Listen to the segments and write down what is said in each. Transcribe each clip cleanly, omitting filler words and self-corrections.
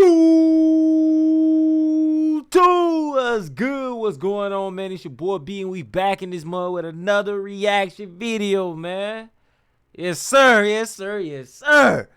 YouTube, what's good? What's going on, man? It's your boy B, and we back in this mud with another reaction video, man. Yes, sir. Yes, sir. Yes, sir.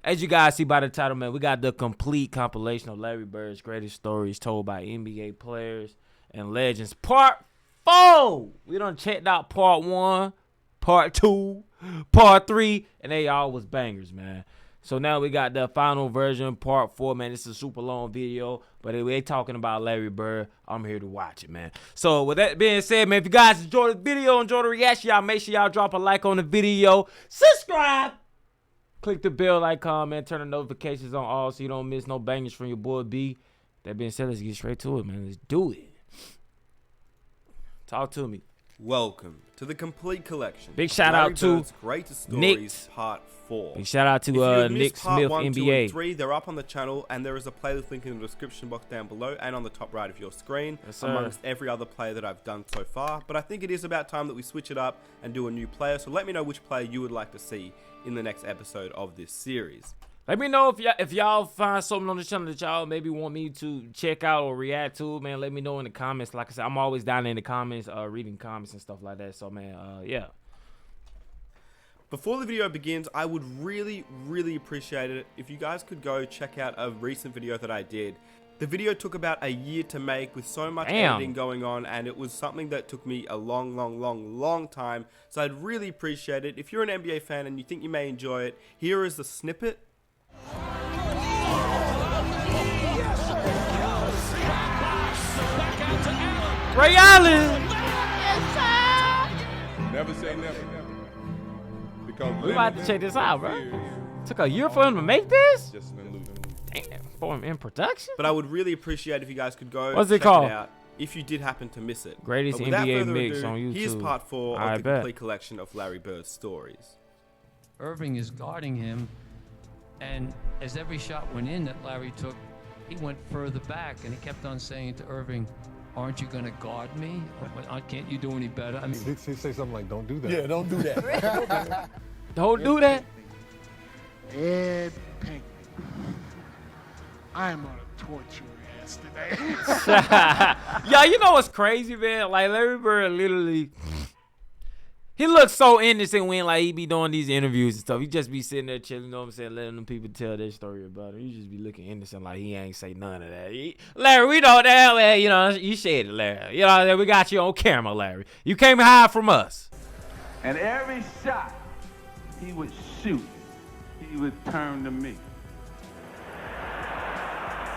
As you guys see by the title, man, we got the complete compilation of Larry Bird's greatest stories told by NBA players and legends. Part 4. We done checked out part 1, part 2, part 3, and they all was bangers, man. So now we got the final version, part 4, man. This is a super long video, but they talking about Larry Bird. I'm here to watch it, man. So with that being said, man, if you guys enjoyed the video, enjoy the reaction, y'all make sure y'all drop a like on the video. Subscribe. Click the bell icon, man. Turn the notifications on all so you don't miss no bangers from your boy B. That being said, let's get straight to it, man. Let's do it. Talk to me. Welcome to the complete collection. Big shout out to Greatest Stories Nick. Part 4. Big shout out to Nick Smith, part 1, 2, NBA. and 3, they're up on the channel, and there is a playlist link in the description box down below and on the top right of your screen, Yes, sir. amongst every other player that I've done so far. But I think it is about time that we switch it up and do a new player. So let me know which player you would like to see in the next episode of this series. Let me know if y'all find something on the channel that y'all maybe want me to check out or react to, man. Let me know in the comments. Like I said, I'm always down in the comments, reading comments and stuff like that. So, man, yeah. Before the video begins, I would really appreciate it if you guys could go check out a recent video that I did. The video took about a year to make with so much editing going on, and it was something that took me a long time. So I'd really appreciate it. If you're an NBA fan and you think you may enjoy it, here is the snippet. Ray Allen. Never say never. Because We about to check this out, bro. Took a year for him to make this? Just an illusion. Damn, for him in production? But I would really appreciate if you guys could go What's it check called? it out if you did happen to miss it. Greatest But without NBA further mix ado, on YouTube. Here's part 4 I of the bet. complete collection of Larry Bird's stories. Irving is guarding him, and as every shot went in that Larry took, he went further back, and he kept on saying to Irving, "Aren't you going to guard me? Can't you do any better?" I mean, He'd say something like, "Don't do that." Yeah, don't do that. Don't do that. Ed Pinkman. I am gonna torture your ass today. Y'all, you know what's crazy, man? Like, Larry Bird literally, he looks so innocent when, like, he be doing these interviews and stuff. He just be sitting there chilling, you know what I'm saying, letting them people tell their story about him. He just be looking innocent like he ain't say none of that. Larry, we know that, man. You know, you said it, Larry. You know, we got you on camera, Larry. You can't hide from us. And every shot he would shoot, he would turn to me.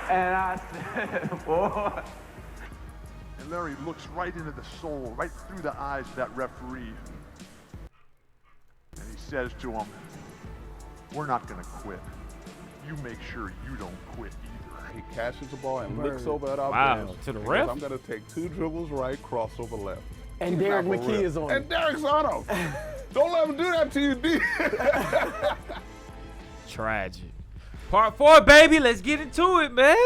And I said, boy. And Larry looks right into the soul, right through the eyes of that referee. And he says to him, "We're not going to quit. You make sure you don't quit either." He catches the ball and looks over at our Wow, bench. to the He ref? goes, I'm going to take 2 dribbles right, crossover left. And He's Derek not for McKee real. is on And it. Derek's on him. Don't let him do that to you, D. Tragic. Part 4, baby. Let's get into it, man.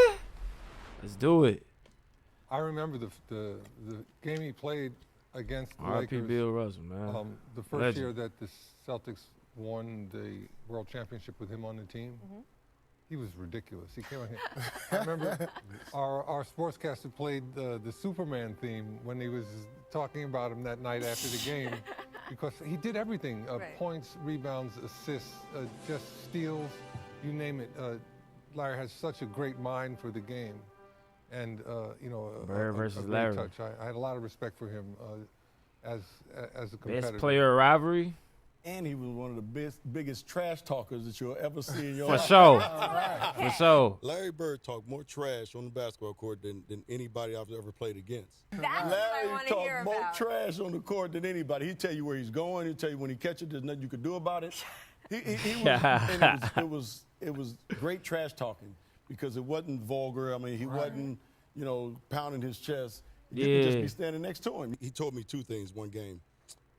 Let's do it. I remember the game he played against the R.I.P. Lakers. Bill Russell, man. The first Legend. year that the Celtics won the World Championship with him on the team. He was ridiculous. He came on here. I remember our sportscaster played the Superman theme when he was talking about him that night after the game, because he did everything: points, rebounds, assists, just steals, you name it. Larry has such a great mind for the game, and you know, Bird a versus great Larry. touch. I had a lot of respect for him as a competitor. Best player rivalry. And he was one of the biggest trash talkers that you'll ever see in your For life. sure. Right. For sure. Larry Bird talked more trash on the basketball court than anybody I've ever played against. That's what I Larry want to hear talked more about. trash on the court than anybody. He'll tell you where he's going. He'll tell you when he catches it, there's nothing you can do about it. He was, and it was great trash talking because it wasn't vulgar. I mean, he wasn't, you know, pounding his chest. You could just be standing next to him. He told me 2 things one game.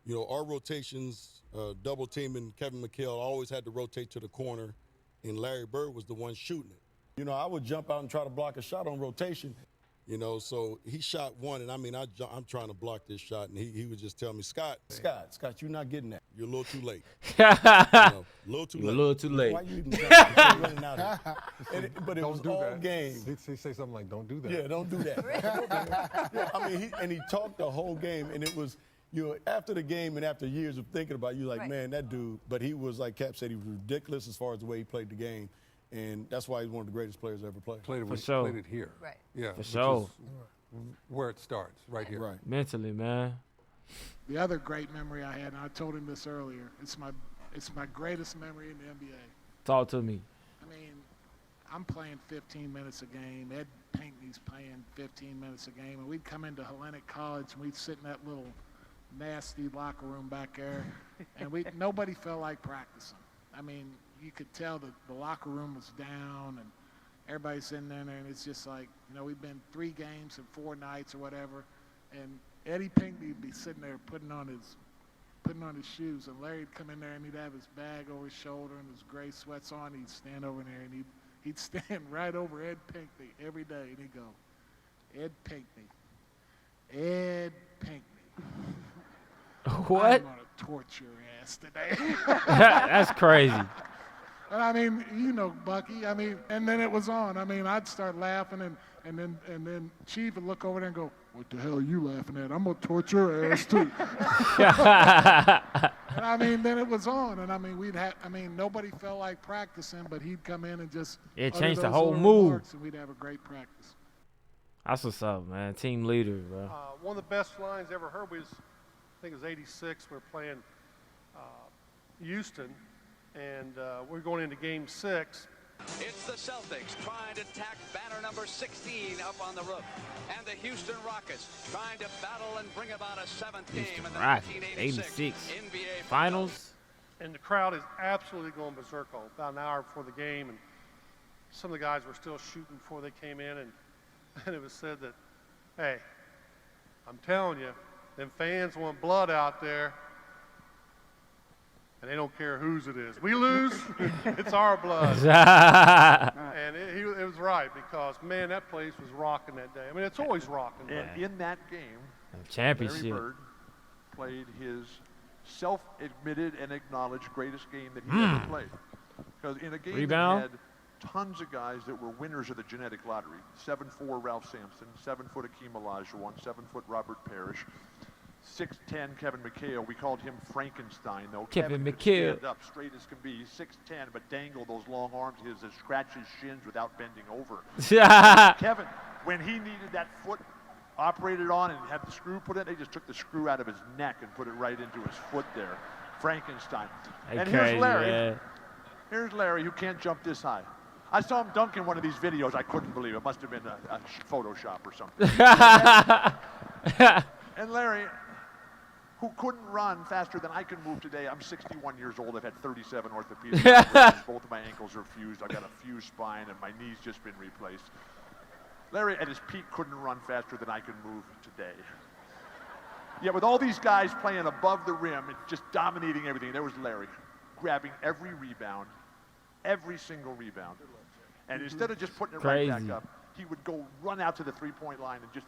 You know, our rotations, double teaming Kevin McHale, always had to rotate to the corner, and Larry Bird was the one shooting it. You know, I would jump out and try to block a shot on rotation. You know, so he shot one, and I mean, I'm trying to block this shot, and he would just tell me, Scott, you're not getting that. You're a little too late. You know, a little too You're late. a little too late. Why you even running out of it? But it Don't was do all that. game. He'd say something like, don't do that. Yeah, don't do that. Yeah, I mean, he talked the whole game, and it was, you know, after the game and after years of thinking about it, you're like, man, that dude, but he was, like Cap said, he was ridiculous as far as the way he played the game, and that's why he's one of the greatest players ever played. Played it here. Right. Yeah. For sure. Where it starts, right here. Right. Mentally, man. The other great memory I had, and I told him this earlier, it's my greatest memory in the NBA. Talk to me. I mean, I'm playing 15 minutes a game. Ed Pinckney's playing 15 minutes a game. And we'd come into Hellenic College, and we'd sit in that little nasty locker room back there, and nobody felt like practicing. I mean, you could tell that the locker room was down, and everybody's in there, and it's just like, you know, we've been 3 games and 4 nights or whatever, and Eddie Pinckney would be sitting there putting on his shoes, and Larry'd come in there and he'd have his bag over his shoulder and his gray sweats on. He'd stand over there and he'd stand right over Ed Pinckney every day, and he'd go, Ed Pinckney. What? I'm gonna torture your ass today. That's crazy. And I mean, you know, Bucky. I mean, and then it was on. I mean, I'd start laughing, and then Chief would look over there and go, "What the hell are you laughing at? I'm gonna torture your ass too." And I mean, then it was on, and I mean, nobody felt like practicing, but he'd come in and just It utter changed the those whole little mood. remarks, and we'd have a great practice. That's what's up, man. Team leader, bro. One of the best lines I ever heard was, I think it was '86. We were playing Houston, and we're going into Game 6. It's the Celtics trying to tack banner number 16 up on the roof. And the Houston Rockets trying to battle and bring about a 7th game in the 1986 NBA Finals. And the crowd is absolutely going berserk about an hour before the game. And some of the guys were still shooting before they came in. And it was said that, hey, I'm telling you, them fans want blood out there. And they don't care whose it is. We lose, it's our blood. And it was right, because, man, that place was rocking that day. I mean, it's always rocking. And in that game, Championship. Larry Bird played his self-admitted and acknowledged greatest game that he ever played. Because in a game Rebound. that had tons of guys that were winners of the genetic lottery, 7'4" Ralph Sampson, 7-foot Akeem Olajuwon, 7-foot Robert Parrish, 6'10" Kevin McHale. We called him Frankenstein, though. Kevin could McHale. stand up straight as can be. 6'10", but dangle those long arms of his that scratch his shins without bending over. Kevin, when he needed that foot operated on and had the screw put in, they just took the screw out of his neck and put it right into his foot there. Frankenstein. And here's Larry. Man. Here's Larry, who can't jump this high. I saw him dunk in one of these videos. I couldn't believe it. It must have been a Photoshop or something. And Larry, who couldn't run faster than I can move today. I'm 61 years old. I've had 37 orthopedic surgeries. Both of my ankles are fused. I've got a fused spine, and my knee's just been replaced. Larry, at his peak, couldn't run faster than I can move today. Yet with all these guys playing above the rim and just dominating everything, there was Larry, grabbing every rebound, every single rebound. And instead of just putting it right back up, he would go run out to the three-point line and just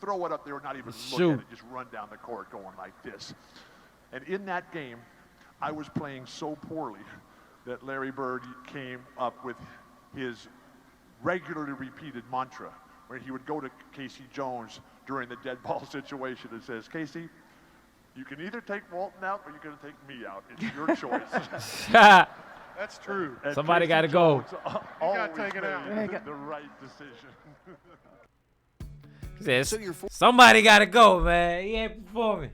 throw it up there and not even look at it, just run down the court going like this. And in that game, I was playing so poorly that Larry Bird came up with his regularly repeated mantra, where he would go to Casey Jones during the dead ball situation and says, Casey, you can either take Walton out or you're going to take me out. It's your choice. That's true. And Somebody Casey got to go. Jones You got to take it out. made the right decision. He says, somebody got to go, man. He ain't performing.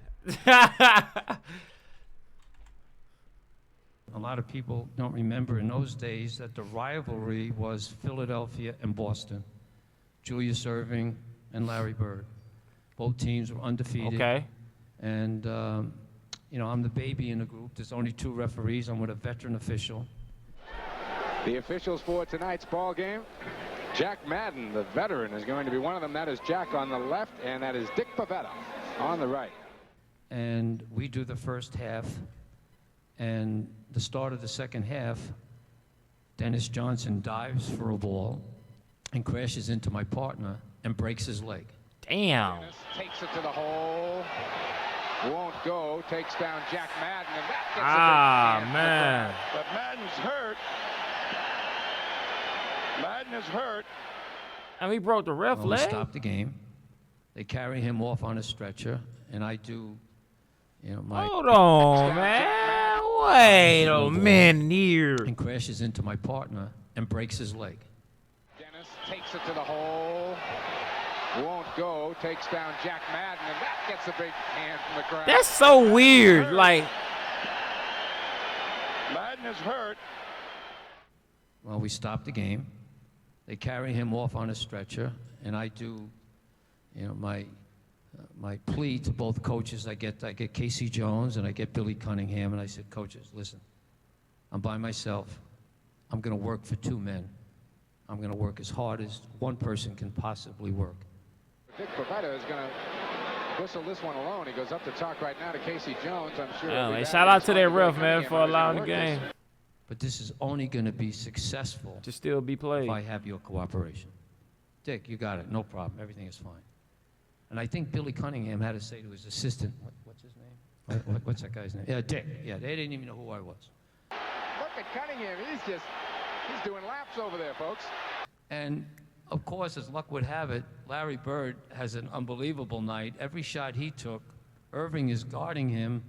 A lot of people don't remember in those days that the rivalry was Philadelphia and Boston. Julius Erving and Larry Bird. Both teams were undefeated. Okay. And, you know, I'm the baby in the group. There's only 2 referees. I'm with a veteran official. The officials for tonight's ball game. Jack Madden, the veteran, is going to be one of them. That is Jack on the left, and that is Dick Pavetta on the right. And we do the first half. And the start of the second half, Dennis Johnson dives for a ball. and crashes into my partner and breaks his leg. Damn. Takes it to the hole. Won't go. Takes down Jack Madden, and that gets Ah, a big man. But Madden's hurt. Madden is hurt. And he broke the ref Well, we leg? stop the game. They carry him off on a stretcher, and I do, my... Hold on, man. Wait a minute here. And crashes into my partner and breaks his leg. Dennis takes it to the hole. Won't go. Takes down Jack Madden, and that gets a big hand from the crowd. That's so weird. Like, Madden is hurt. Well, we stop the game. They carry him off on a stretcher, and I do, my plea to both coaches. I get Casey Jones and I get Billy Cunningham, and I said, coaches, listen, I'm by myself. I'm going to work for two men. I'm going to work as hard as one person can possibly work. Dick Pavetta is going to whistle this one alone. He goes up to talk right now to Casey Jones. I'm sure. man, shout out to that ref, man, for allowing the game. But this is only going to be successful To still be played. if I have your cooperation. Dick, you got it. No problem. Everything is fine. And I think Billy Cunningham had to say to his assistant, what's his name? What's that guy's name? Yeah, Dick. Yeah, they didn't even know who I was. Look at Cunningham. He's doing laps over there, folks. And, of course, as luck would have it, Larry Bird has an unbelievable night. Every shot he took, Irving is guarding him.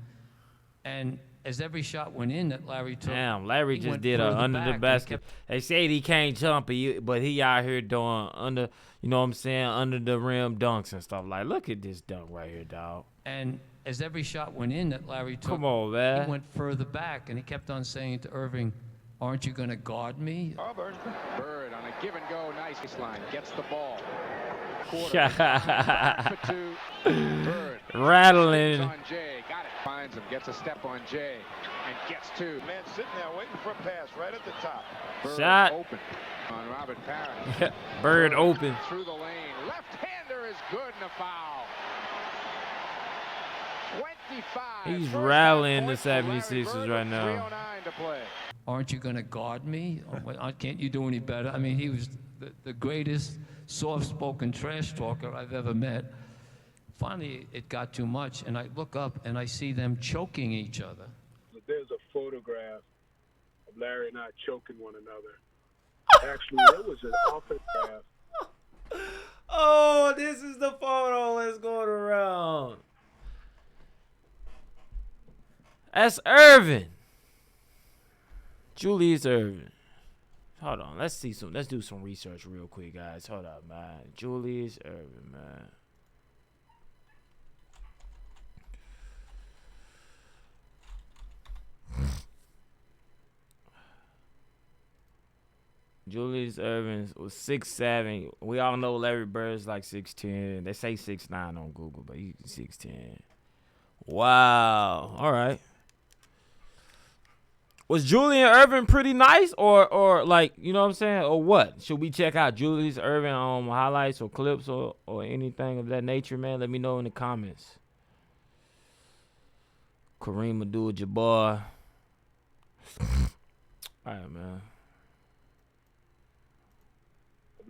And as every shot went in that Larry took, Damn, Larry he just went did a further under back the and basket. kept- They said he can't jump, but he out here doing under, you know what I'm saying, under the rim dunks and stuff. Like, look at this dunk right here, dog. And as every shot went in that Larry took, Come on, man. he went further back, and he kept on saying to Irving, aren't you going to guard me? Bird on a give and go, nice line, gets the ball. Yeah. For two. Bird Rattling. on Jay, got it. Finds him, gets a step on Jay, and gets two. Man sitting there waiting for a pass right at the top. Bird Shot. open on Robert Parrish. Bird open. Through the lane, left-hander is good and a foul. 25. He's First rallying the half points for Larry 76ers Bird right with now. 3:09 to play. Aren't you going to guard me? Can't you do any better? I mean, he was the greatest soft-spoken trash talker I've ever met. Finally, it got too much, and I look up and I see them choking each other. There's a photograph of Larry and I choking one another. Actually, there was an offensive. Oh, this is the photo that's going around. That's Irvin. Julius Irvin. Hold on. Let's do some research real quick, guys. Hold up, man. Julius Irvin, man. Julius Irvin was 6'7". We all know Larry Bird's like 6'10". They say 6'9" on Google, but he's 6'10". Wow. All right. Was Julian Irvin pretty nice or like, you know what I'm saying? Or what? Should we check out Julius Irvin highlights or clips or anything of that nature, man? Let me know in the comments. Kareem Abdul-Jabbar. All right, man.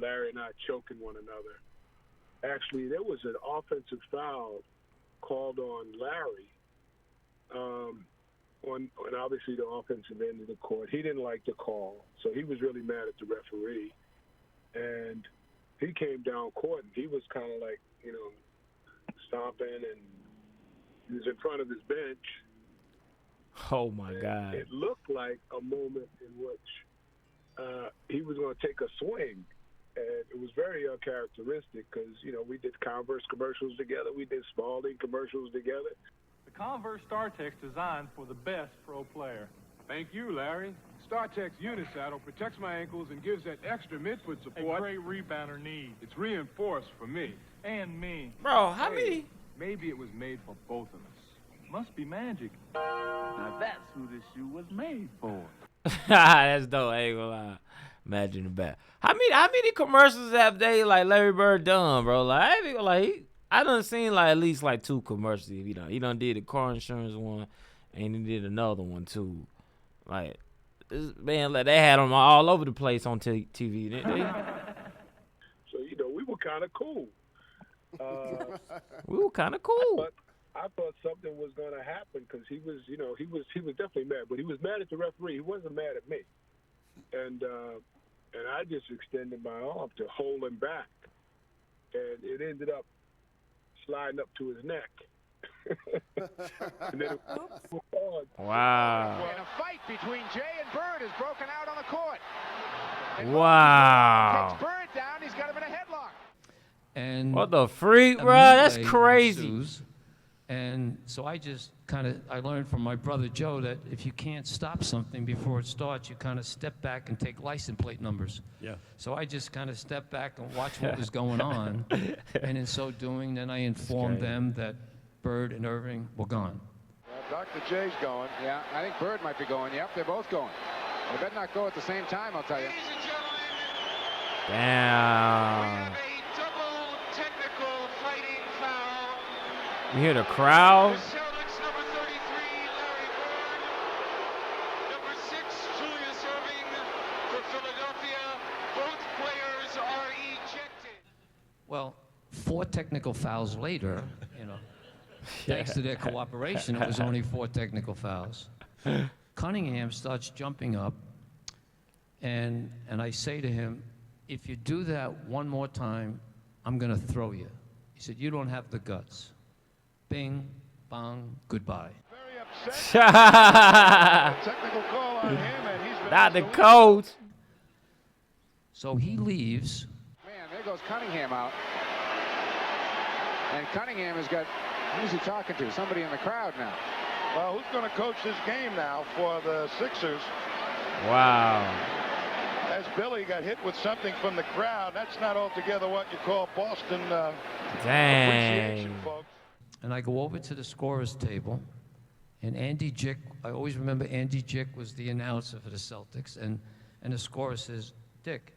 Larry and I choking one another. Actually, there was an offensive foul called on Larry on obviously the offensive end of the court. He didn't like the call, so he was really mad at the referee. And he came down court, and he was kind of like, stomping, and he was in front of his bench. Oh, my God. It looked like a moment in which he was going to take a swing. And it was very uncharacteristic because, we did Converse commercials together. We did Spalding commercials together. The Converse StarTech's designed for the best pro player. Thank you, Larry. StarTech's Unisaddle protects my ankles and gives that extra midfoot support a great rebounder needs. It's reinforced for me. And me. Bro, how many? Maybe it was made for both of us. Must be magic. Now that's who this shoe was made for. That's dope. I ain't gonna lie. Imagine the back. How many commercials have they like Larry Bird done, bro? I done seen at least 2 commercials. He done did the car insurance one, and he did another one too. They had them all over the place on TV. were kind of cool. We were kind of cool. I thought something was going to happen because he was definitely mad, but he was mad at the referee. He wasn't mad at me, and I just extended my arm to hold him back, and it ended up sliding up to his neck. And then wow. And a fight between Jay and Bird has broken out on the court. And Wow. takes Bird down. He's got him in a headlock. And What the freak, bro? That's melee crazy. ensues. And so I just I learned from my brother Joe that if you can't stop something before it starts, you kind of step back and take license plate numbers. Yeah. So I just kind of stepped back and watched what was going on. And in so doing, then I informed them that Bird and Irving were gone. Dr. J's going. Yeah, I think Bird might be going. Yep, they're both going. They better not go at the same time, I'll tell you. Damn. Double technical fighting foul. You hear the crowd? The Celtics, number 33, Larry Bird. Number 6, Julius Irving for Philadelphia. Both players are ejected. Well, 4 technical fouls later, thanks to their cooperation, it was only 4 technical fouls. Cunningham starts jumping up, and I say to him, if you do that one more time, I'm going to throw you. He said, you don't have the guts. Bing, bong, goodbye. Very upset. Technical call on him, and he's been Not the coach. So he leaves. Man, there goes Cunningham out. And Cunningham has got, who's he talking to? Somebody in the crowd now. Well, who's going to coach this game now for the Sixers? Wow. As Billy got hit with something from the crowd, that's not altogether what you call Boston appreciation, folks. And I go over to the scorer's table, and Andy Jick, I always remember Andy Jick was the announcer for the Celtics, and the scorer says, Dick.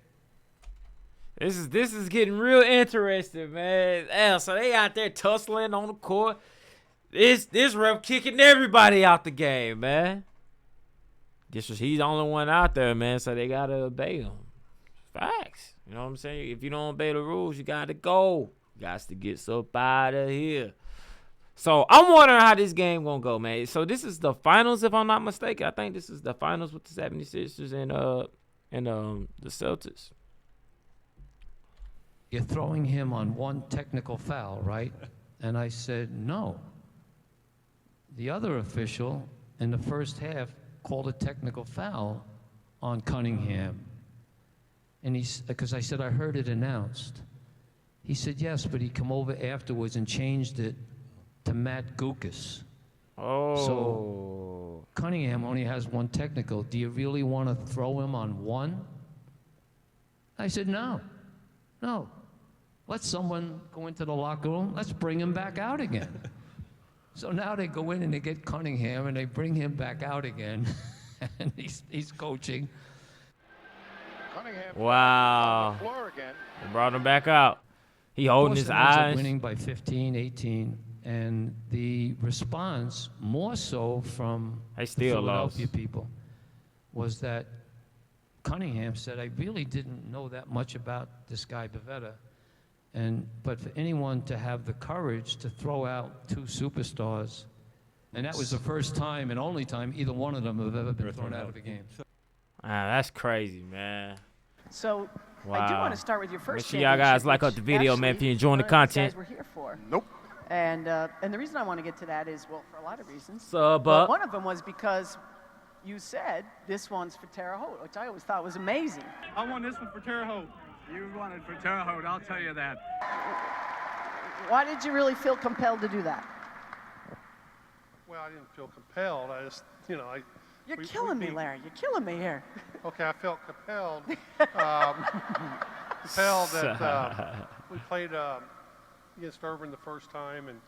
This is getting real interesting, man. Hell, so they out there tussling on the court. This ref kicking everybody out the game, man. He's the only one out there, man, so they gotta obey him. Facts. You know what I'm saying? If you don't obey the rules, you gotta go. You got to get up out of here. So I'm wondering how this game gonna go, man. So this is the finals, if I'm not mistaken. I think this is the finals with the 76ers and the Celtics. You're throwing him on one technical foul, right? And I said, no. The other official in the first half called a technical foul on Cunningham. And because I said, I heard it announced. He said, yes, but he come over afterwards and changed it to Matt Gukas. Oh. So Cunningham only has one technical. Do you really want to throw him on one? I said, no. Let someone go into the locker room. Let's bring him back out again. So now they go in and they get Cunningham and they bring him back out again. And he's coaching. Cunningham wow. on the floor again. They brought him back out. He holding his Boston ends up eyes. winning by 15, 18. And the response, more so from the Philadelphia people, was that Cunningham said, I really didn't know that much about this guy Bavetta. But for anyone to have the courage to throw out 2 superstars, and that was the first time and only time either one of them have ever been thrown out of a game. That's crazy, man. So wow. I do want to start with your first. Make sure y'all guys like up the video, man, if you're enjoying the content. We're here for. Nope. And the reason I want to get to that is, well, for a lot of reasons. Sub but up. one of them was because you said this one's for Terre Haute, which I always thought was amazing. I want this one for Terre Haute. You want it for Terre Haute, I'll tell you that. Why did you really feel compelled to do that? Well, I didn't feel compelled. I just, You're killing me, Larry. You're killing me here. Okay, I felt compelled. Compelled that we played against Irving the first time. And,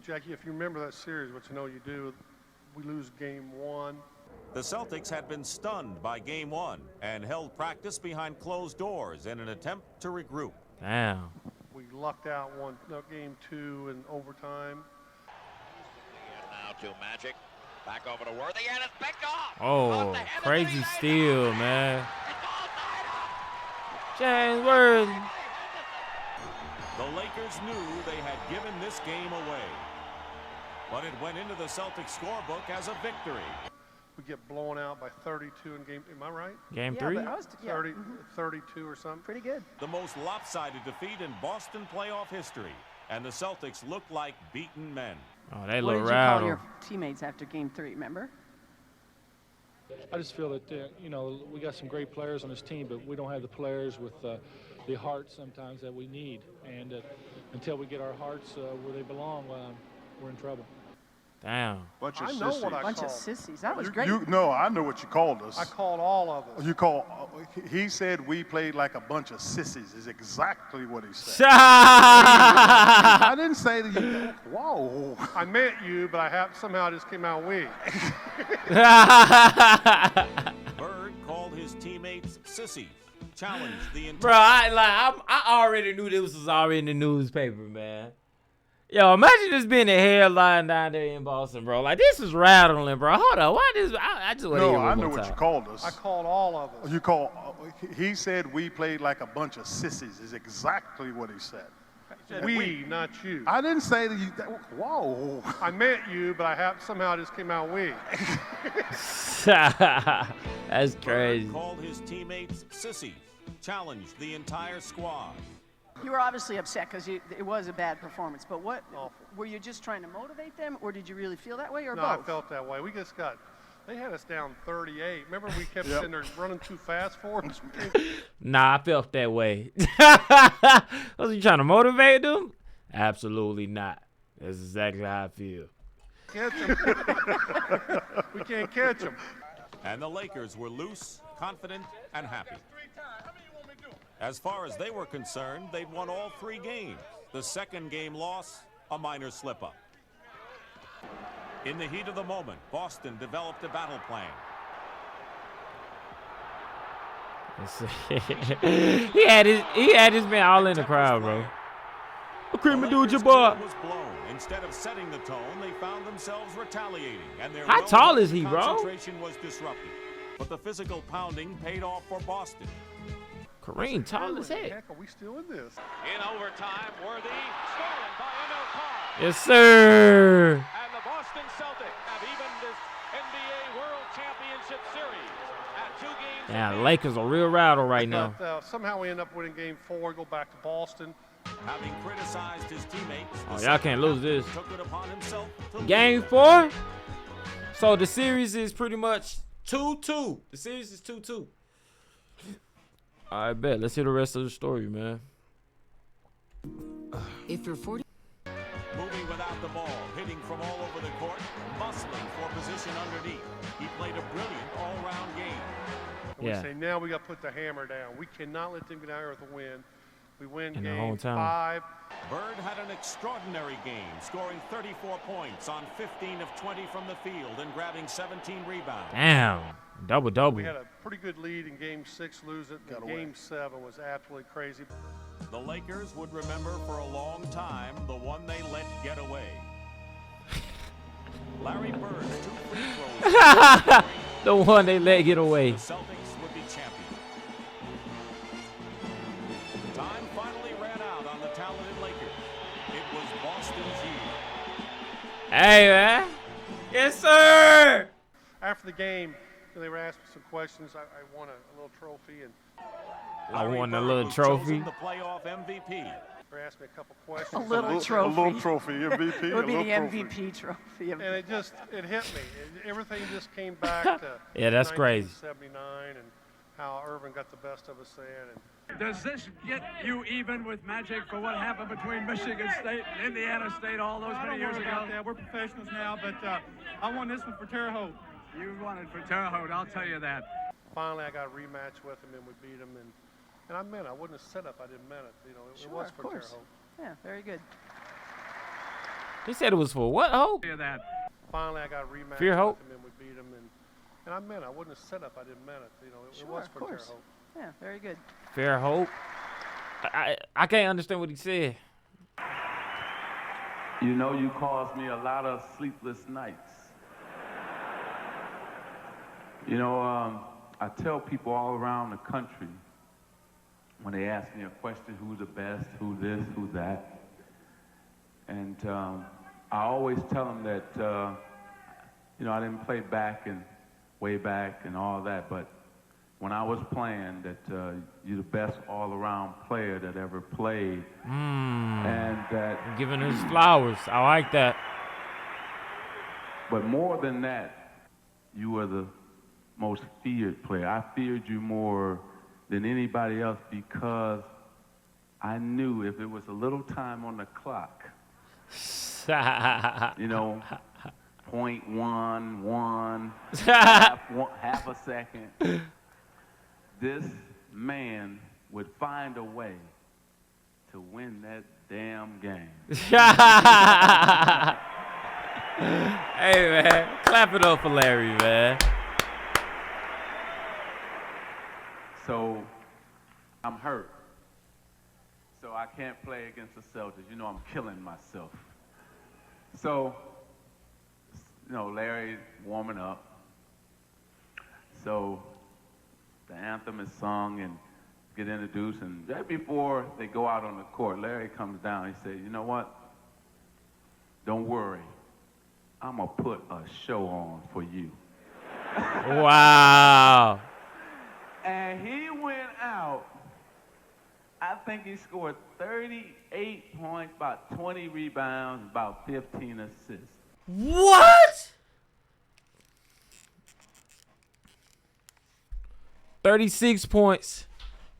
Jackie, if you remember that series, which I know you do, we lose game 1. The Celtics had been stunned by game 1 and held practice behind closed doors in an attempt to regroup. Damn. We lucked out game 2 in overtime. Now to Magic. Back over to Worthy, and it's picked off. Oh, crazy steal, man. James Worthy. The Lakers knew they had given this game away, but it went into the Celtics scorebook as a victory. We get blown out by 32 in game, am I right? Game 3? But I was, 30, 32 or something. Pretty good. The most lopsided defeat in Boston playoff history, and the Celtics looked like beaten men. Oh, they What look did you call your rattled. teammates after game 3, remember? I just feel that, you know, we got some great players on this team, but we don't have the players with the heart sometimes that we need. And until we get our hearts where they belong, we're in trouble. Damn. Bunch of I know sissies. what I Bunch of called. sissies. That was great. No, I know what you called us. I called all of us. You call. He said we played like a bunch of sissies. Is exactly what he said. I I didn't say that. You, whoa. I meant you, but somehow it just came out we. Bird called his teammates sissies, challenged the entire... Bro, I already knew this was already in the newspaper, man. Yo, imagine this being a headline down there in Boston, bro. Like, this is rattling, bro. Hold on. Why this? I just want to No, hear I one know more what time. you called us. I called all of us. You call. He said we played like a bunch of sissies. Is exactly what he said. We, not you. I didn't say that. You, whoa. I meant you, but somehow it just came out we. That's crazy. Bird called his teammates sissies, challenged the entire squad. You were obviously upset because it was a bad performance. But what, were you just trying to motivate them, or did you really feel that way, or No, both? I felt that way. We just they had us down 38. Remember we kept sitting there running too fast for them? Nah, I felt that way. Was you trying to motivate them? Absolutely not. That's exactly how I feel. Catch them. We can't catch them. And the Lakers were loose, confident, and happy. As far as they were concerned, they'd won all 3 games. The second game loss, a minor slip-up. In the heat of the moment, Boston developed a battle plan. he had his man all in the crowd, bro. Cream and do your boy. Was blown. Instead of setting the tone, they found themselves retaliating, and their How tall is he, bro? concentration was disrupted. But the physical pounding paid off for Boston. Kareem, tall as heck. Heck, are we still in this? In overtime, Worthy stolen by Emil Carr. Yes, sir. And the Boston Celtics have evened this NBA World Championship Series at 2 games. Yeah, the Lakers are real rattled right now. But, somehow we end up winning game 4, go back to Boston. Having criticized his teammates, Oh, y'all can't lose this. took it upon himself to Game 4. So the series is pretty much 2-2. The series is 2-2. I bet. Let's hear the rest of the story, man. If you're 40. moving without the ball, hitting from all over the court, bustling for position underneath. He played a brilliant all-round game. And we say now we got to put the hammer down. We cannot let them get out here with a win. We win In the game hometown. 5. Bird had an extraordinary game, scoring 34 points on 15 of 20 from the field and grabbing 17 rebounds. Damn. Double. We had a pretty good lead in game 6, lose it. And game 7 was absolutely crazy. The Lakers would remember for a long time the one they let get away. Larry Bird's 2 free throws. The one they let get away. The Celtics would be champions. Time finally ran out on the talented Lakers. It was Boston's year. Hey, man. Yes, sir. After the game, they were asking some questions. I won a little trophy, and I won a Bird little was trophy. chosen the playoff MVP. they asked me a couple questions. A little trophy. A little trophy, MVP. It would be a the little trophy. MVP trophy. And it hit me. Everything just came back to Yeah, that's crazy. 1979 and how Irvin got the best of us then. And Does this get you even with Magic for what happened between Michigan State and Indiana State all those many years ago? We're professionals now, but I won this one for Terre Haute. You won it for Terre Haute, I'll tell you that. finally, I got a rematch with him, and we beat him. And I meant it. I wouldn't have set up. I didn't mean it. You know, it Sure, was of for course. Terre Haute. Yeah, very good. He said it was for what, Hope? Finally, I got a rematch Fear Hope? with him, and we beat him. And I meant it. I wouldn't have set up. I didn't mean it. You know, it Sure, was of for Terre course. Haute. Yeah, very good. Fair Hope. I can't understand what he said. You know, you caused me a lot of sleepless nights. You know, I tell people all around the country, when they ask me a question, who's the best, who this, who that. And I always tell them that, you know, I didn't play back and way back and all that, but when I was playing, that you're the best all-around player that ever played. And that... Giving his flowers. I like that. But more than that, you were the most feared player. I feared you more than anybody else because I knew if it was a little time on the clock, you know, 0.11, half a second, this man would find a way to win that damn game. Hey, man. Clap it up for Larry, man. So, I'm hurt. So I can't play against the Celtics. You know I'm killing myself. So, you know, Larry warming up. So, the anthem is sung and get introduced. And right before they go out on the court, Larry comes down. He said, you know what? Don't worry. I'm going to put a show on for you. Wow. And he went out. I think he scored 38 points, about 20 rebounds, about 15 assists. What? 36 points.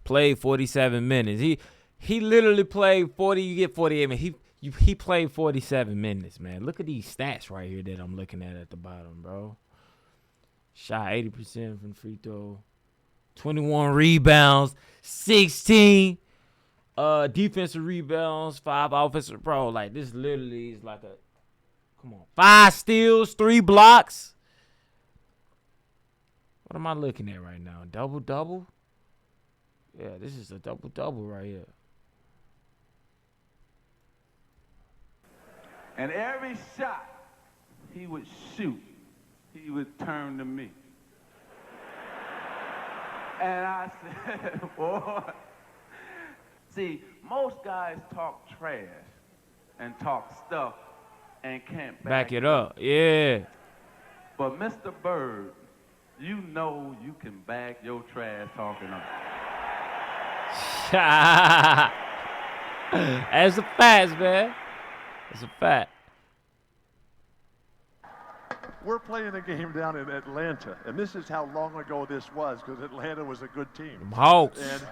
Played 47 minutes. He literally played 40. You get 48 minutes. He played 47 minutes, man. Look at these stats right here that I'm looking at the bottom, bro. Shot 80% from free throw. 21 rebounds. 16 defensive rebounds. 5 offensive. Bro, like, this literally is like a... Come on. 5 steals. 3 blocks. What am I looking at right now? Double-double? Yeah, this is a double-double right here. And every shot he would shoot, he would turn to me. And I said, boy, see, most guys talk trash and talk stuff and can't back it up. Yeah. But Mr. Bird, you know you can back your trash talking up. That's a fact, man. That's a fact. We're playing a game down in Atlanta, and this is how long ago this was, because Atlanta was a good team. Hawks. And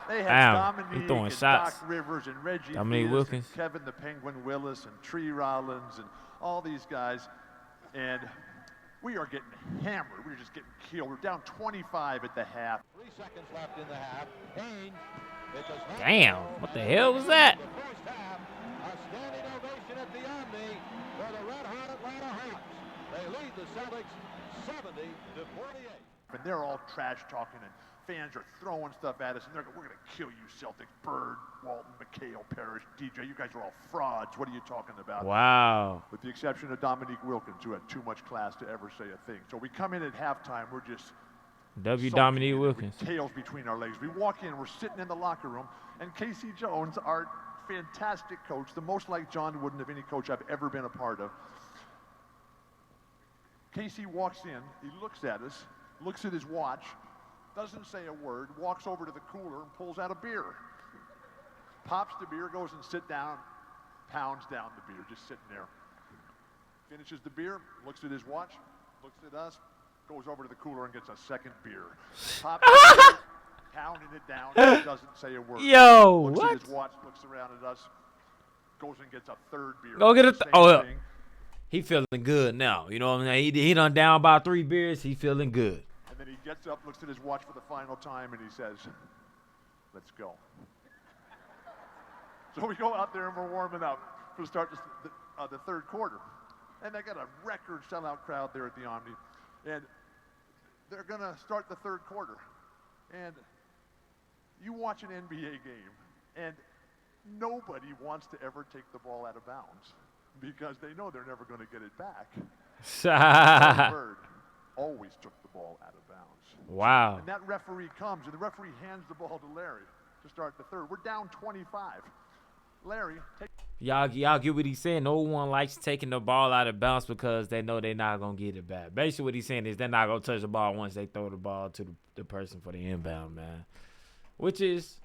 they had Dominique throwing and shots. Doc Rivers and Reggie Dominique Theus Wilkins. and Kevin the Penguin Willis and Tree Rollins and all these guys. And we are getting hammered. We're just getting killed. We're down 25 at the half. 3 seconds left in the half. Haynes. Damn, what the hell was that? A standing ovation at the Omni for the red-hot Atlanta Hawks. They lead the Celtics 70-48. And they're all trash talking, and fans are throwing stuff at us, and they're going, we're going to kill you, Celtics. Bird, Walton, McHale, Parrish, DJ, you guys are all frauds. What are you talking about? Wow. With the exception of Dominique Wilkins, who had too much class to ever say a thing. So we come in at halftime, we're just... Dominique Wilkins. Tails between our legs. We walk in, we're sitting in the locker room, and Casey Jones, our fantastic coach, the most like John Wooden of any coach I've ever been a part of. Casey walks in, he looks at us, looks at his watch, doesn't say a word, walks over to the cooler and pulls out a beer. Pops the beer, goes and sits down, pounds down the beer, just sitting there. Finishes the beer, looks at his watch, looks at us, goes over to the cooler and gets a second beer. Pops the beer, pounding it down, doesn't say a word. Yo, looks what? at his watch, looks around at us, goes and gets a third beer. Go get a Same thing. he feeling good now. You know what I mean? He done down about 3 beers. He feeling good. And then he gets up, looks at his watch for the final time, and he says, let's go. So we go out there and we're warming up to start the third quarter. And they got a record sellout crowd there at the Omni. And they're going to start the third quarter. And you watch an NBA game, and nobody wants to ever take the ball out of bounds because they know they're never going to get it back. Bird, always took the ball out of bounds. Wow. And that referee comes, and the referee hands the ball to Larry to start the third. We're down 25. Larry, take. Y'all get what he's saying. No one likes taking the ball out of bounds because they know they're not going to get it back. Basically what he's saying is they're not going to touch the ball once they throw the ball to the person for the inbound, man. Which is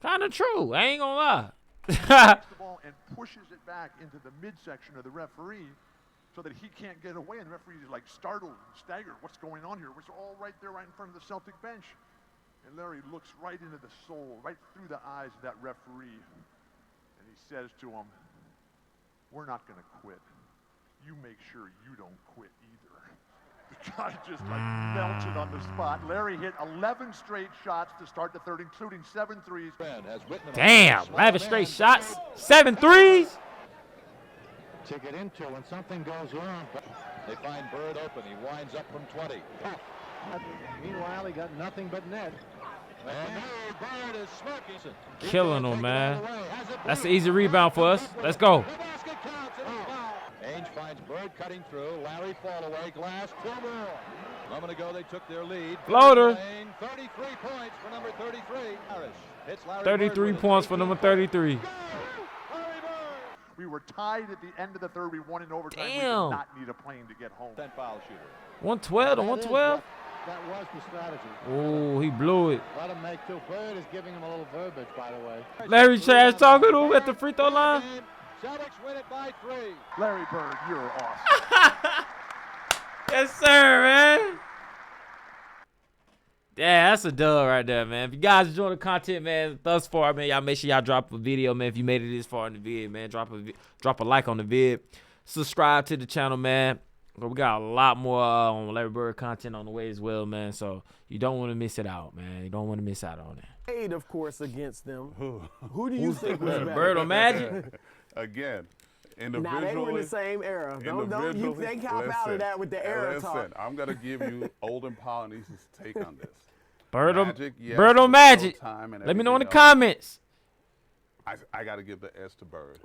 kind of true. I ain't going to lie. Takes the ball and pushes it back into the midsection of the referee so that he can't get away. And the referee is like startled and staggered. What's going on here? It's all right there, right in front of the Celtic bench. And Larry looks right into the soul, right through the eyes of that referee. And he says to him, "We're not going to quit. You make sure you don't quit either." The guy just like melted on the spot. Larry hit 11 straight shots to start the third, including 7 threes. Damn, 11 straight shots, 7 threes. To get into when something goes wrong. They find Bird open. He winds up from 20. Meanwhile, he got nothing but net. And Bird is smoking. Killing him, man. That's an easy rebound for us. Let's go. Ainge finds Bird cutting through. Larry fall away. Glass, 2 more. A moment ago, they took their lead. Floater. 33 points for number 33. Harris hits Larry 33 points for number 33. We were tied at the end of the third. We won in overtime. We did Damn. not need a plane to get home. 10 foul shooter. 112 to 112. That was the strategy. Oh, he blew it. Let him make 2. Bird is giving him a little verbiage, by the way. Larry trash talking to him at the free throw line. Celtics win it by 3. Larry Bird, you're awesome. Yes, sir, man. Yeah, that's a dub right there, man. If you guys enjoy the content, man, thus far, man, y'all make sure y'all drop a video, man. If you made it this far in the vid, man, drop a like on the vid. Subscribe to the channel, man. We got a lot more on Larry Bird content on the way as well, man. So you don't want to miss it out, man. You don't want to miss out on it. Played, of course, against them. Who do you think was better? Bird or Magic? Again, individually. Now they were in the same era. Don't you think hop out of that with the era talk. I'm gonna give you Olden Polynesian's take on this. Bird yes, or Magic? Let me know in the comments. I got to give the S to Bird.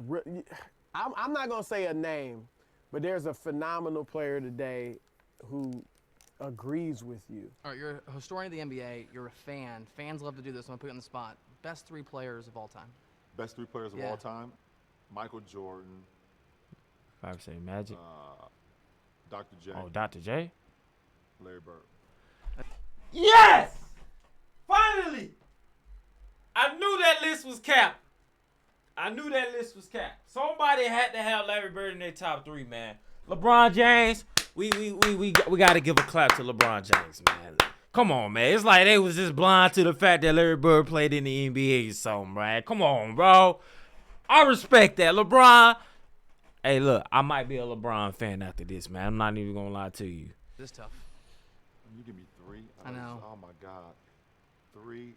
I'm not gonna say a name, but there's a phenomenal player today who agrees with you. All right, you're a historian of the NBA. You're a fan. Fans love to do this. I'm gonna put you on the spot. Best 3 players of all time. Best 3 players of all time: Michael Jordan. If I would say Magic. Dr. J. Oh, Dr. J. Larry Bird. Yes! Finally! I knew that list was capped. Somebody had to have Larry Bird in their top 3, man. LeBron James, we got to give a clap to LeBron James, man. Come on, man. It's like they was just blind to the fact that Larry Bird played in the NBA or something, right? Come on, bro. I respect that. LeBron. Hey, look, I might be a LeBron fan after this, man. I'm not even going to lie to you. This is tough. You give me 3? I know. Oh, my God. 3.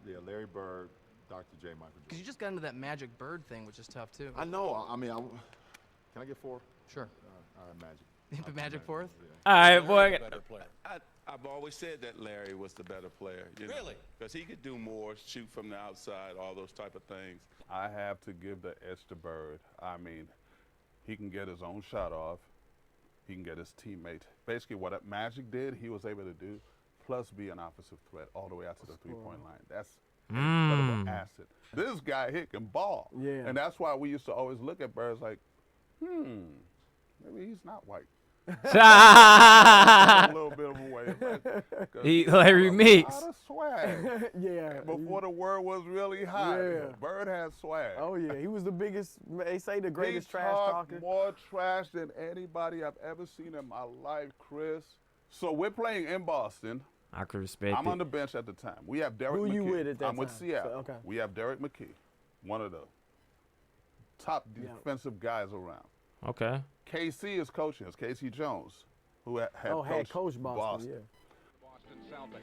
Yeah, Larry Bird, Dr. J, Michael Jordan. Because you just got into that Magic Bird thing, which is tough, too. I know. I mean, can I get 4? Sure. All right, Magic. You put Magic 4th? All right, boy. I've always said that Larry was the better player. Really? Because he could do more, shoot from the outside, all those type of things. I have to give the S to Bird. I mean, he can get his own shot off. He can get his teammate. Basically, what Magic did, he was able to do, plus be an offensive threat all the way out to the three-point line. That's an incredible asset. This guy here can ball. Yeah. And that's why we used to always look at Bird like, maybe he's not white. A little bit of a way. Larry Mix. A lot of swag. Yeah. Before the word was really hot. Yeah. Bird had swag. Oh, yeah. He was the biggest, they say the greatest trash talker. More trash than anybody I've ever seen in my life, Chris. So we're playing in Boston. I could respect I'm on the bench at the time. We have Derek McKee. Who you with at that I'm with time? Seattle. So, okay. We have Derek McKee, one of the top defensive guys around. Okay. KC is coaching us, Casey Jones, who had coached Boston. Yeah. Boston Celtics.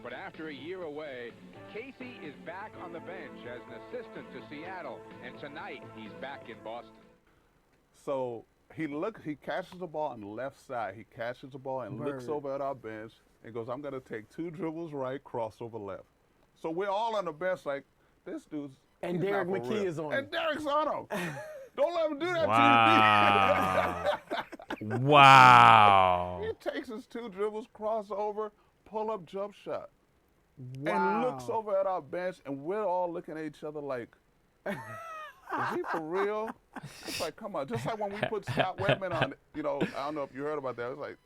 But after a year away, Casey is back on the bench as an assistant to Seattle, and tonight he's back in Boston. So he catches the ball on the left side. He catches the ball and looks over at our bench and goes, I'm going to take 2 dribbles right, crossover left. So we're all on the bench like, this dude's And Derek McKee is on him. And Derek's on him. Don't let him do that Wow. to Wow. He takes his 2 dribbles, crossover, pull up jump shot. Wow. And looks over at our bench, and we're all looking at each other like, is he for real? It's like, come on. Just like when we put Scott Wedman on, I don't know if you heard about that. It's like,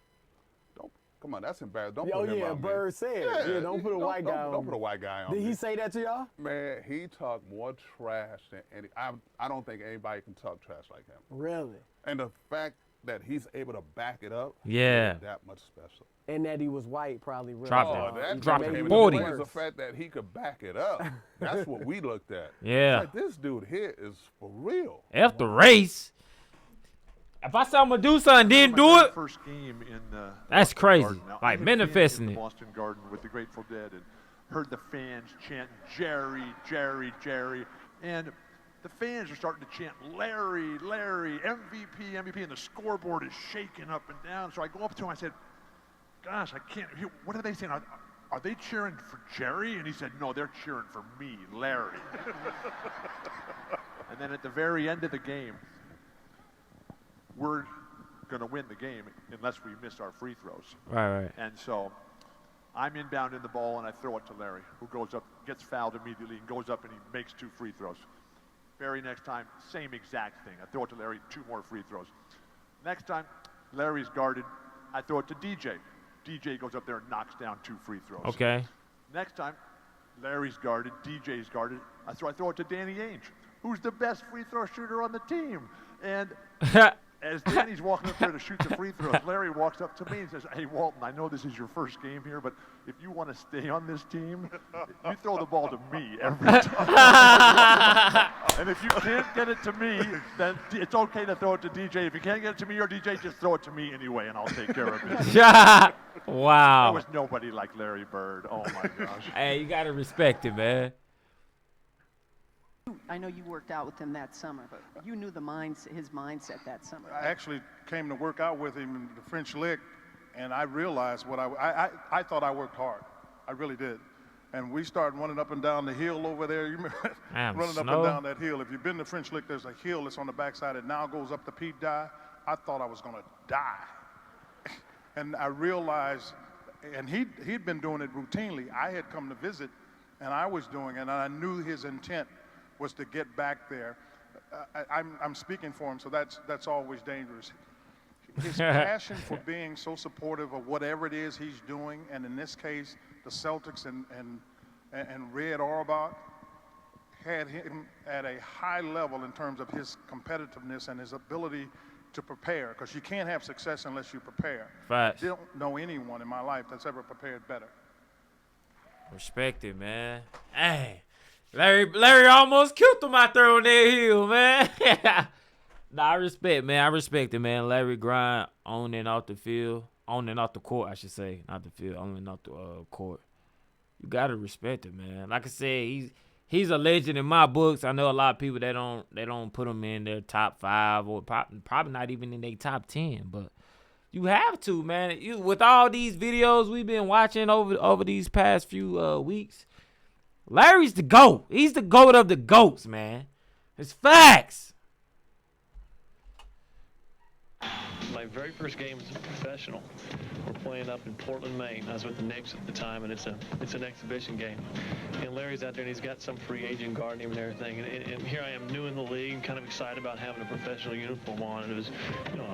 come on, that's embarrassing. Don't put him on me. Bird said. Yeah, don't put a white guy on Don't me. put a white guy on Did me. he say that to y'all? Man, he talked more trash than any. I don't think anybody can talk trash like him. Really? And the fact that he's able to back it up, Yeah, is that much special. And that he was white probably really. Dropped it. That 40. is the fact that he could back it up. That's what we looked at. Yeah. It's like, this dude here is for real. F the race. If I said I'm gonna do something, didn't do it. First game in That's crazy. Garden. Now, Like I had manifesting been in it. the Boston Garden with the Grateful Dead and heard the fans chant Jerry, Jerry, Jerry, and the fans are starting to chant Larry, Larry, MVP, MVP, and the scoreboard is shaking up and down. So I go up to him, I said, gosh, I can't hear, what are they saying? Are they cheering for Jerry? And he said, no, they're cheering for me, Larry. And then at the very end of the game, we're going to win the game unless we miss our free throws. Right. And so I'm inbound in the ball, and I throw it to Larry, who goes up, gets fouled immediately, and goes up and he makes 2 free throws. Very next time, same exact thing. I throw it to Larry, 2 more free throws. Next time, Larry's guarded. I throw it to DJ. DJ goes up there and knocks down 2 free throws. Okay. Next time, Larry's guarded, DJ's guarded. I throw it to Danny Ainge, who's the best free throw shooter on the team. And as Danny's walking up there to shoot the free throws, Larry walks up to me and says, hey, Walton, I know this is your first game here, but if you want to stay on this team, you throw the ball to me every time. And if you can't get it to me, then it's okay to throw it to DJ. If you can't get it to me or DJ, just throw it to me anyway, and I'll take care of it. Wow. There was nobody like Larry Bird. Oh, my gosh. Hey, you got to respect it, man. I know you worked out with him that summer, but you knew his mindset that summer. I actually came to work out with him in the French Lick, and I realized what I thought I worked hard. I really did. And we started running up and down the hill over there. You remember running up and down that hill. If you've been to French Lick, there's a hill that's on the backside. It now goes up to Pete Dye. I thought I was going to die. And I realized, and he'd been doing it routinely. I had come to visit, and I was doing it, and I knew his intent was to get back there. I'm speaking for him, so that's always dangerous. His passion for being so supportive of whatever it is he's doing, and in this case, the Celtics and Red Auerbach, had him at a high level in terms of his competitiveness and his ability to prepare, because you can't have success unless you prepare. Facts. I don't know anyone in my life that's ever prepared better. Respect it, man. Hey. Larry almost killed him out there on that hill, man. Nah, I respect it, man. Larry grind on and off the field. On and off the court, I should say. Not the field, on and off the court. You gotta respect it, man. Like I said, he's a legend in my books. I know a lot of people they don't put him in their top 5 or probably not even in their top 10, but you have to, man. With all these videos we've been watching over these past few weeks, Larry's the GOAT. He's the GOAT of the GOATs, man. It's facts. My very first game as a professional, we're playing up in Portland, Maine. I was with the Knicks at the time, and it's an exhibition game. And Larry's out there, and he's got some free agent guarding him and everything. And here I am, new in the league, and kind of excited about having a professional uniform on. And it was,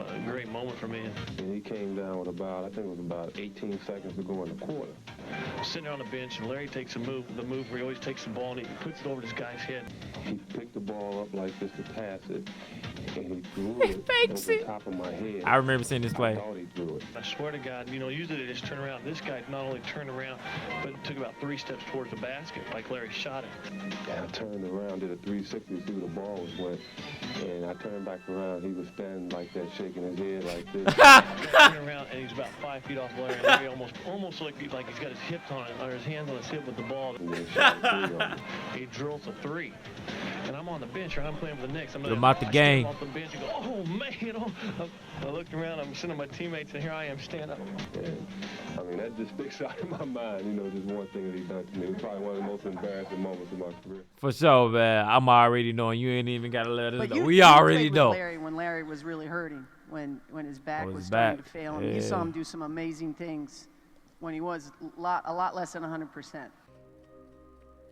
a great moment for me. And he came down with I think it was about 18 seconds to go in the quarter. Sitting there on the bench, and Larry takes the move where he always takes the ball, and he puts it over this guy's head. He picked the ball up like this to pass it, and he threw it over the top of my head. I remember seeing this play. I thought he threw it. I swear to God, usually they just turn around. This guy not only turned around, but took about 3 steps towards the basket, like Larry shot it. And I turned around, did a 360 to see where the ball was went, and I turned back around. He was standing like that, shaking his head like this. Turned around, and he's about 5 feet off Larry. And Larry almost like he's got his hips on it, or his hands on his hip with the ball. And then shot a 3 on it. He drills a 3. And I'm on the bench, or I'm playing with the Knicks. I'm out the game. Off the bench and go, oh, man. I looked around, I'm sitting with my teammates, and here I am standing up. And, I mean, that just sticks out in my mind, just one thing that he done to me. It was probably one of the most embarrassing moments of my career. For sure, man. I'm already knowing. You ain't even got to let us But know. you We already played know. With Larry when Larry was really hurting. when his back Oh, his was starting back. to fail him. You saw him do some amazing things when he was a lot less than 100%.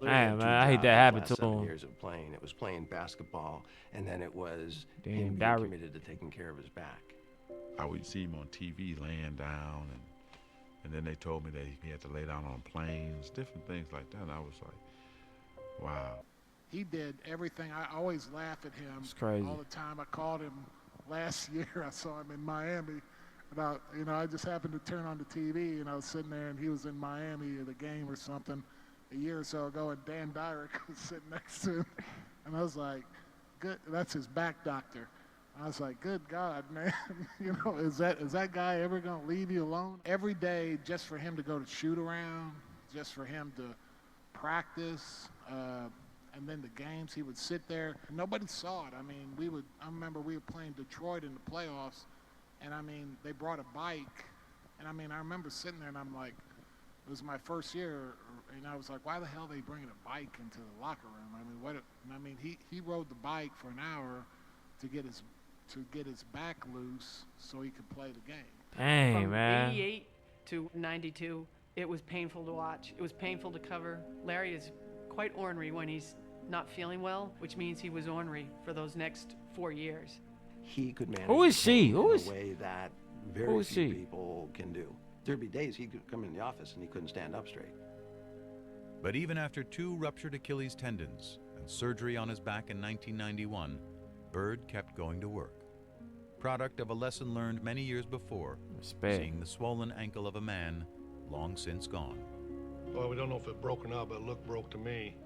Man, I hate that happened to 7 him. years of playing. It was playing basketball, and then it was Damn, him being Derek. committed to taking care of his back. I would see him on TV laying down, and then they told me that he had to lay down on planes, different things like that. And I was like, wow. He did everything. I always laugh at him It's crazy. all the time. I called him last year. I saw him in Miami. And I just happened to turn on the TV, and I was sitting there, and he was in Miami at a game or something a year or so ago, and Dan Dyrek was sitting next to him. And I was like, good, that's his back doctor. I was like, good God, man, is that guy ever going to leave you alone? Every day just for him to go to shoot around, just for him to practice, and then the games, he would sit there. And nobody saw it. I mean, I remember we were playing Detroit in the playoffs, and I mean, they brought a bike. And I mean, I remember sitting there, and I'm like, it was my first year, and I was like, why the hell are they bringing a bike into the locker room? I mean, he rode the bike for an hour to get his back loose so he could play the game. Dang, From man. 88 to 92, it was painful to watch. It was painful to cover. Larry is quite ornery when he's not feeling well, which means he was ornery for those next 4 years. He could manage Who is she? in Who a is- way that who very is few she? people can do. There'd be days he could come in the office and he couldn't stand up straight. But even after 2 ruptured Achilles tendons and surgery on his back in 1991, Bird kept going to work. Product of a lesson learned many years before, Respect. seeing the swollen ankle of a man long since gone. Well, we don't know if it broke or not, but it looked broke to me.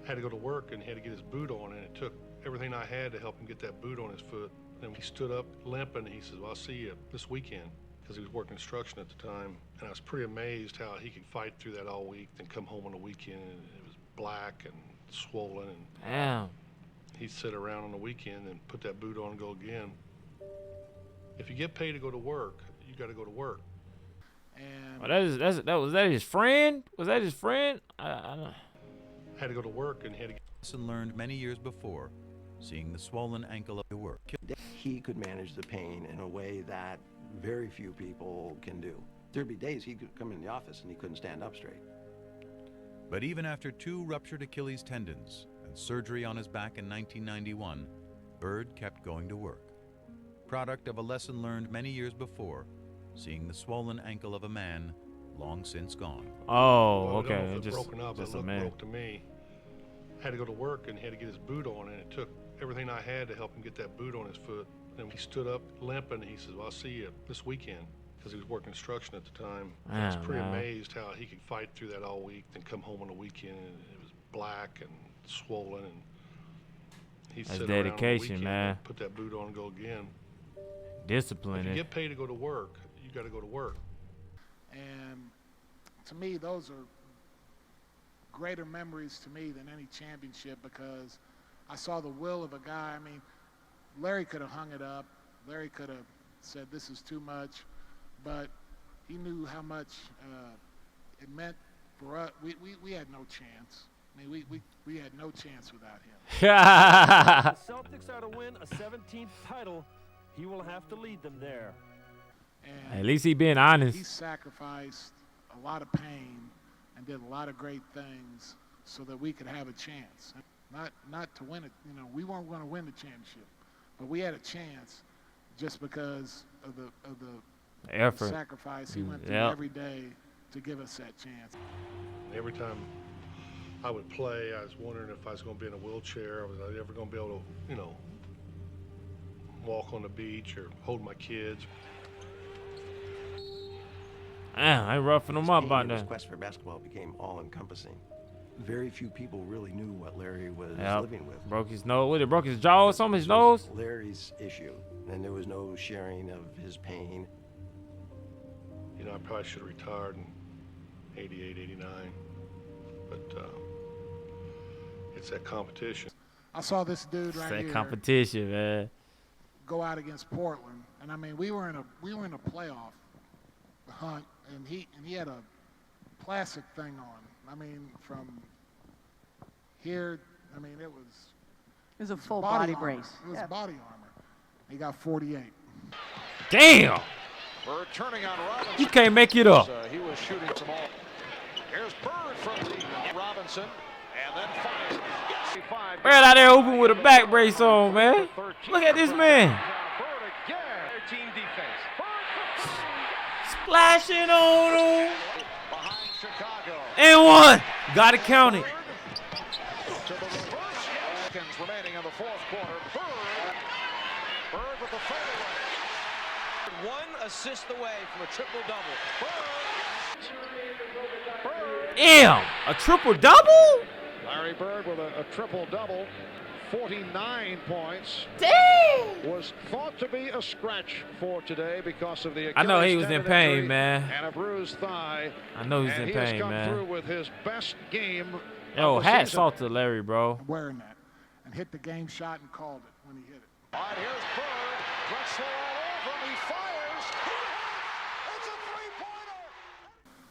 Had to go to work and he had to get his boot on, and it took everything I had to help him get that boot on his foot. And he stood up limping, and he says, well, I'll see you this weekend, because he was working construction at the time. And I was pretty amazed how he could fight through that all week, then come home on the weekend, and it was black and swollen. And Damn. he'd sit around on the weekend and put that boot on and go again. If you get paid to go to work, you got to go to work. And Was that his friend? Was that his friend? I don't. Had to go to work and had to. Lesson learned many years before, seeing the swollen ankle of the work. He could manage the pain in a way that very few people can do. There'd be days he could come in the office and he couldn't stand up straight. But even after 2 ruptured Achilles tendons and surgery on his back in 1991, Bird kept going to work. Product of a lesson learned many years before, seeing the swollen ankle of a man long since gone. Oh, Well, okay. I don't know if it Just broke or not, but a it looked man. broke to me. Had to go to work and he had to get his boot on, and it took everything I had to help him get that boot on his foot. And he stood up limping, and he says, well, I'll see you this weekend, because he was working construction at the time. And I was pretty amazed how he could fight through that all week, then come home on the weekend, and it was black and swollen, and he'd That's sit around on the dedication, weekend man. and put that boot on and go again. Discipline. If you it. get paid to go to work, you got to go to work. And to me, those are greater memories to me than any championship, because I saw the will of a guy. I mean, Larry could have hung it up. Larry could have said, this is too much. But he knew how much it meant for us. We had no chance. I mean, we had no chance without him. The Celtics are to win a 17th title. He will have to lead them there. And At least he being honest. He sacrificed a lot of pain and did a lot of great things so that we could have a chance. Not to win it. We weren't going to win the championship, but we had a chance just because of the effort, sacrifice he went through every day to give us that chance. Every time I would play, I was wondering if I was going to be in a wheelchair. Was I ever going to be able to, walk on the beach or hold my kids? Damn, I ain't roughing them up about His that. quest for basketball became all-encompassing. Very few people really knew what Larry was Yep. living with. Broke his nose. What, it broke his jaw or something? His nose? Larry's issue, and there was no sharing of his pain. I probably should have retired in 88, 89, but it's that competition. I saw this dude right That here competition, man. go out against Portland, and I mean, we were in a playoff hunt, and he had a plastic thing on. I mean, from here, I mean, it was a full body body armor. brace. It was Yeah. body armor. He got 48. Damn. Bird turning on Robinson. He can't make it up. He was shooting some all. Here's Bird from Robinson, and then fires. Yes, he fired. Bird out there open with a back brace on, man. Look at this man. Bird again. Their team defense. Splashing on him. Behind Chicago. And one. Got to count it. To the reverse. Seconds remaining in the fourth quarter. Bird with the fadeaway. One assist away from a triple-double. Damn, a triple-double? Larry Bird with a triple-double. 49 points. Damn! Was thought to be a scratch for today because of the Achilles I know he was in tendon pain, injury man. And a bruised thigh. I know he's in he pain, has come man. through with his best game. Yo, of the hats season. off to Larry, bro. Wearing that and hit the game shot and called it when he hit it. All right, here's Bird. Drexler all over him. He fires. It's a three-pointer.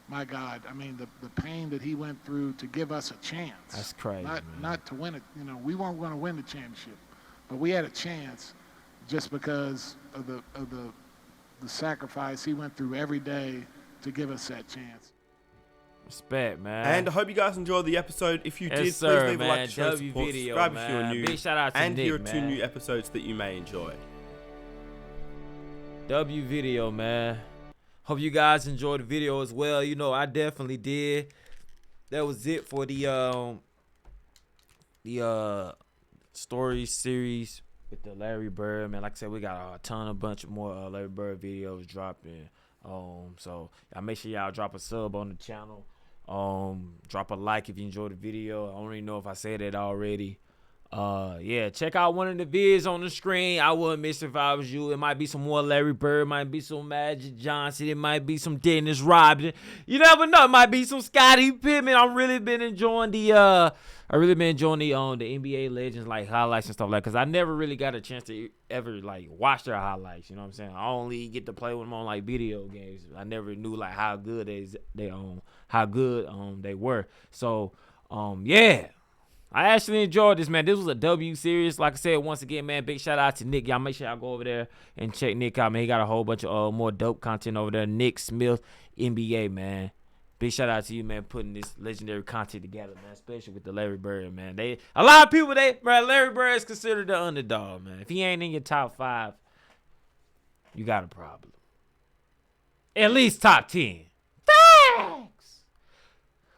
My God, I mean, the pain that he went through to give us a chance. That's crazy, Not to win it. You know, we weren't going to win the championship, but we had a chance just because of the sacrifice he went through every day to give us that chance. Respect, man. And I hope you guys enjoyed the episode. If you Yes, did, sir, please leave a like man. to show W support. video, Subscribe if you're man. new. Big shout out to and Nick, here are 2 man. new episodes that you may enjoy. W video, man. Hope you guys enjoyed the video as well. You know, I definitely did. That was it for the story series with the Larry Bird, man. Like I said, we got a bunch of more Larry Bird videos dropping. So y'all make sure y'all drop a sub on the channel. Drop a like if you enjoyed the video. I don't even know if I said it already. Yeah, check out one of the vids on the screen. I wouldn't miss it if I was you. It might be some more Larry Bird, might be some Magic Johnson, it might be some Dennis Rodman. You never know. It might be some Scottie Pippen. I've really been enjoying the NBA Legends like highlights and stuff like, cause I never really got a chance to ever like watch their highlights. You know what I'm saying? I only get to play with them on like video games. I never knew like how good they were. So yeah. I actually enjoyed this, man. This was a W series. Like I said, once again, man, big shout out to Nick. Y'all make sure y'all go over there and check Nick out, man. He got a whole bunch of more dope content over there. Nick Smith, NBA, man. Big shout out to you, man, putting this legendary content together, man, especially with the Larry Bird, man. A lot of people, Larry Bird is considered the underdog, man. If he ain't in your top 5, you got a problem. At least top 10. Thanks.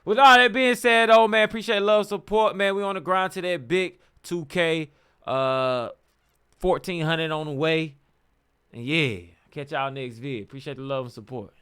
With all that being said, though, man, appreciate love, support, man. We on the grind to that big 2K, 1400 on the way. And yeah, catch y'all next vid. Appreciate the love and support.